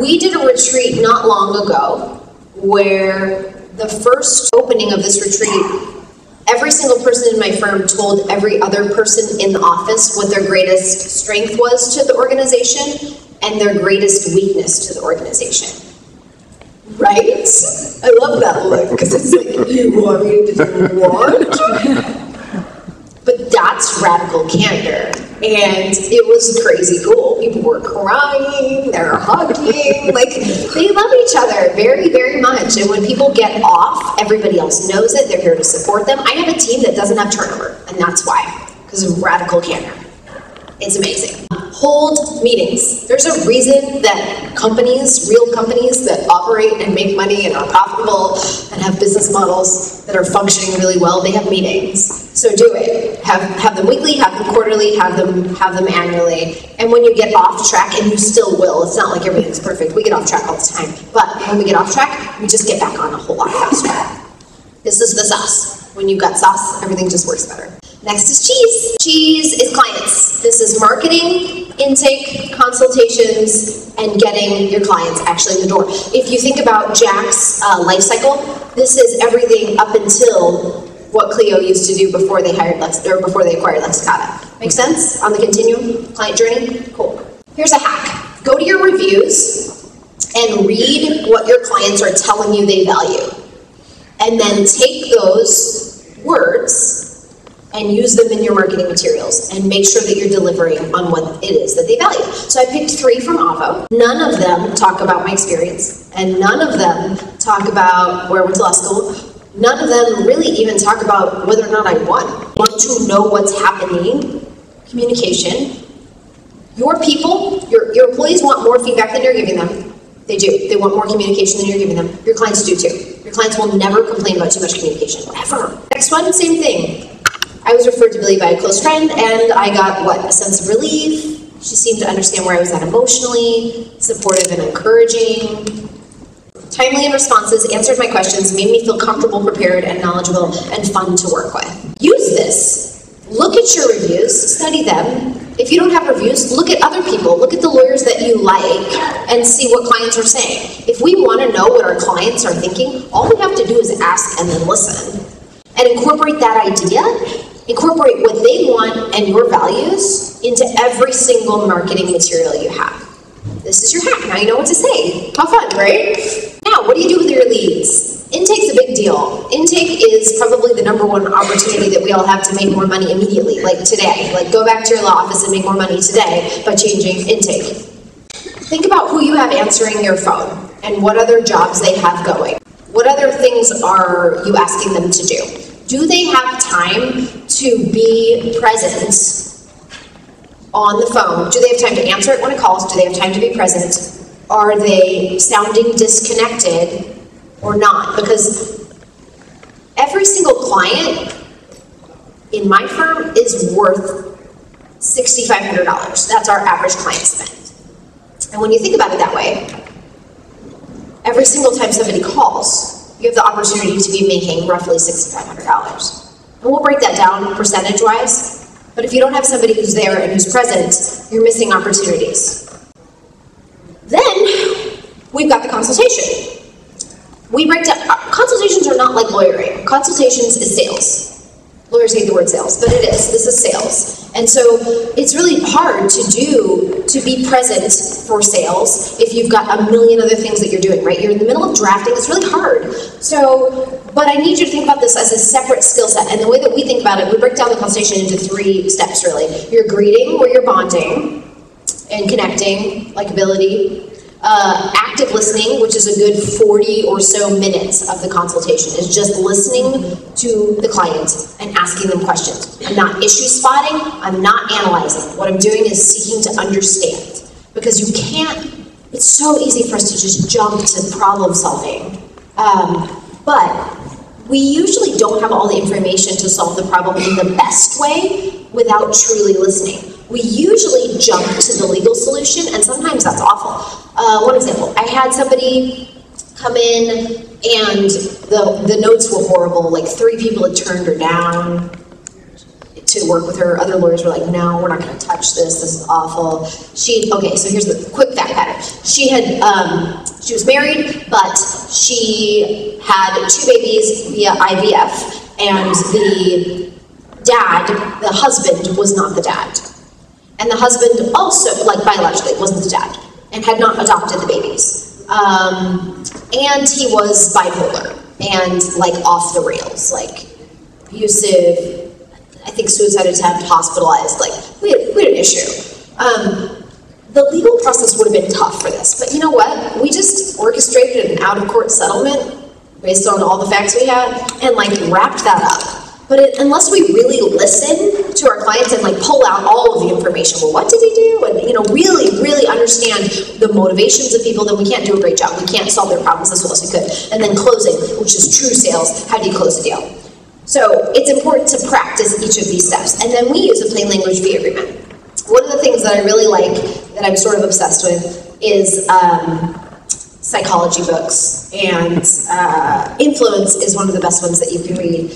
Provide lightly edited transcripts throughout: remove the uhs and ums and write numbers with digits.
we did a retreat not long ago where the first opening of this retreat, every single person in my firm told every other person in the office what their greatest strength was to the organization and their greatest weakness to the organization. Right? I love that look, because it's like, you want me to do what? But that's radical candor. And it was crazy cool. People were crying, they were hugging, like, they love each other very, very much. And when people get off, everybody else knows it, they're here to support them. I have a team that doesn't have turnover, and that's why, because of radical candor. It's amazing. Hold meetings. There's a reason that companies, real companies that operate and make money and are profitable and have business models that are functioning really well, they have meetings. So do it. Have them weekly, have them quarterly, have them annually. And when you get off track, and you still will, it's not like everything's perfect. We get off track all the time. But when we get off track, we just get back on a whole lot faster. This is the sauce. When you've got sauce, everything just works better. Next is cheese. Cheese is clients. This is marketing, intake, consultations, and getting your clients actually in the door. If you think about Jack's life cycle, this is everything up until what Clio used to do before they hired before they acquired Lexicata. Make sense on the continuum client journey? Cool. Here's a hack. Go to your reviews and read what your clients are telling you they value. And then take those words and use them in your marketing materials and make sure that you're delivering on what it is that they value. So I picked 3 from Avo. None of them talk about my experience, and none of them talk about where I went to law school. None of them really even talk about whether or not I won. Want to know what's happening? Communication. Your people, your employees want more feedback than you're giving them. They do. They want more communication than you're giving them. Your clients do too. Your clients will never complain about too much communication, ever. Next one, same thing. I was referred to Billy by a close friend, and I got, a sense of relief. She seemed to understand where I was at emotionally, supportive and encouraging. Timely in responses, answered my questions, made me feel comfortable, prepared, and knowledgeable, and fun to work with. Use this. Look at your reviews, study them. If you don't have reviews, look at other people. Look at the lawyers that you like and see what clients are saying. If we want to know what our clients are thinking, all we have to do is ask and then listen. And incorporate that idea, incorporate what they want and your values into every single marketing material you have. This is your hack. Now you know what to say. How fun, right? Now, what do you do with your leads? Intake's a big deal. Intake is probably the #1 opportunity that we all have to make more money immediately, like today. Like, go back to your law office and make more money today by changing intake. Think about who you have answering your phone and what other jobs they have going. What other things are you asking them to do? Do they have time to be present on the phone? Do they have time to answer it when it calls? Do they have time to be present? Are they sounding disconnected or not? Because every single client in my firm is worth $6,500. That's our average client spend. And when you think about it that way, every single time somebody calls, you have the opportunity to be making roughly $6,500. And we'll break that down percentage-wise, but if you don't have somebody who's there and who's present, you're missing opportunities. Then, we've got the consultation. We break down, consultations are not like lawyering. Consultations is sales. Lawyers hate the word sales, but it is. This is sales. And so it's really hard to be present for sales if you've got a million other things that you're doing, right? You're in the middle of drafting, it's really hard. So, but I need you to think about this as a separate skill set. And the way that we think about it, we break down the consultation into 3 steps, really. Your greeting, where you're bonding and connecting, likability. Active listening, which is a good 40 or so minutes of the consultation, is just listening to the client and asking them questions. I'm not issue spotting, I'm not analyzing. What I'm doing is seeking to understand. Because you can't, it's so easy for us to just jump to problem solving. But we usually don't have all the information to solve the problem in the best way without truly listening. We usually jump to the legal solution, and sometimes that's awful. One example, I had somebody come in and the notes were horrible, like 3 people had turned her down. to work with her. Other lawyers were like, no, we're not going to touch this. This is awful. Okay, so here's the quick fact pattern. She was married, but she had 2 babies via IVF, and the husband was not the dad. And the husband also, like biologically, wasn't the dad, and had not adopted the babies. And he was bipolar, and like off the rails, like abusive, I think suicide attempt, hospitalized, like we had an issue. The legal process would have been tough for this, but you know what? We just orchestrated an out-of-court settlement based on all the facts we had, and like wrapped that up. But unless we really listen to our clients and like pull out all of the information, well, what did he do? And really understand the motivations of people, then we can't do a great job. We can't solve their problems as well as we could. And then closing, which is true sales, how do you close a deal? So it's important to practice each of these steps. And then we use a plain language fee agreement. One of the things that I really like, that I'm sort of obsessed with, is psychology books. And Influence is one of the best ones that you can read.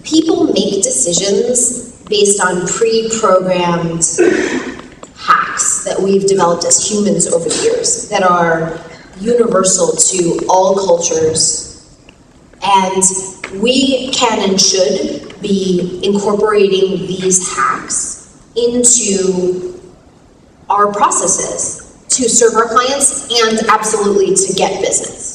People make decisions based on pre-programmed hacks that we've developed as humans over the years that are universal to all cultures. And we can and should be incorporating these hacks into our processes to serve our clients and absolutely to get business.